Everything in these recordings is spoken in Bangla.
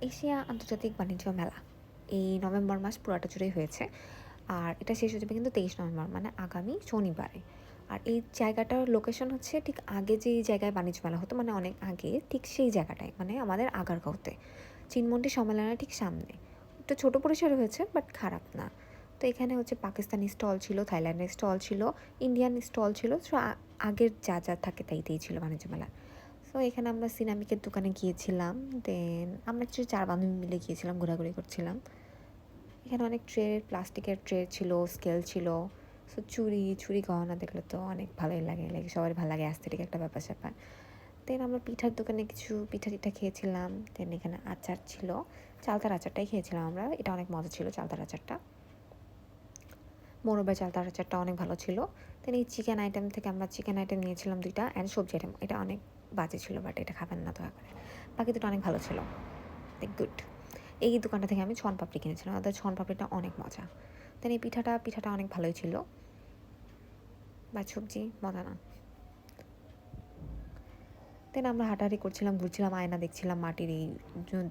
এশিয়া আন্তর্জাতিক বাণিজ্য মেলা এই নভেম্বর মাস পুরাটা জুড়েই হয়েছে। আর এটা শেষ হয়ে যাবে কিন্তু 23 নভেম্বর, মানে আগামী শনিবারে। আর এই জায়গাটার লোকেশন হচ্ছে ঠিক আগে যেই জায়গায় বাণিজ্য মেলা হতো, মানে অনেক আগে, ঠিক সেই জায়গাটায়, মানে আমাদের আগারগাঁওতে, চিনমন্ডি সম্মেলনের ঠিক সামনে। একটু ছোটো পরিসরে হয়েছে, বাট খারাপ না। তো এখানে হচ্ছে পাকিস্তানি স্টল ছিল, থাইল্যান্ডের স্টল ছিল, ইন্ডিয়ান স্টল ছিল। সো আগের যা যা থাকে তাইতেই ছিল বাণিজ্য মেলা। সো এখানে আমরা সিনামিকের দোকানে গিয়েছিলাম। দেন আমরা কিছু 4 বান্ধবী মিলে গিয়েছিলাম, ঘোরাঘুরি করছিলাম। এখানে অনেক ট্রে, প্লাস্টিকের ট্রে ছিল, স্কেল ছিল। সো ছুরি গহনা দেখলে তো অনেক ভালোই লাগে, সবার ভালো লাগে, অ্যাস্থেটিক একটা ব্যাপার-স্যাপার। দেন আমরা পিঠার দোকানে কিছু পিঠা খেয়েছিলাম। দেন এখানে আচার ছিল, চালতার আচারটাই খেয়েছিলাম আমরা। এটা অনেক মজা ছিল চালতার আচারটা। মোরবের চালতার আচারটা অনেক ভালো ছিল। দেন এই চিকেন আইটেম থেকে আমরা চিকেন আইটেম নিয়েছিলাম 2টা, অ্যান্ড সবজি আইটেম। এটা অনেক বাজে ছিল, বাট এটা খাবেন না দয়া করে। বাকি দুটো অনেক ভালো ছিল, লাইক গুড। এই দোকানটা থেকে আমি ছন পাপড়ি কিনেছিলাম, ওদের ছন পাপড়িটা অনেক মজা। দেন এই পিঠাটা অনেক ভালোই ছিল, বাট সবজি মজা না। দেন আমরা হাঁটাহাঁটি করছিলাম, ঘুরছিলাম, আয়না দেখছিলাম, মাটির এই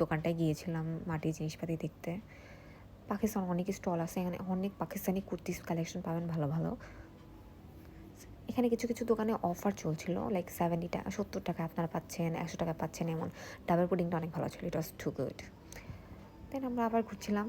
দোকানটায় গিয়েছিলাম মাটির জিনিসপাতি দেখতে। পাকিস্তান অনেক স্টল আছে, এখানে অনেক পাকিস্তানি কুর্তিস কালেকশন পাবেন ভালো ভালো। এখানে কিছু কিছু দোকানে অফার চলছিল, লাইক 70 টাকা, 70 টাকা আপনারা পাচ্ছেন, 100 টাকা পাচ্ছেন, এমন। ডাবের পুডিংটা অনেক ভালো ছিল, ইট ওয়াজ টু গুড। দেন আমরা আবার ঘুরছিলাম।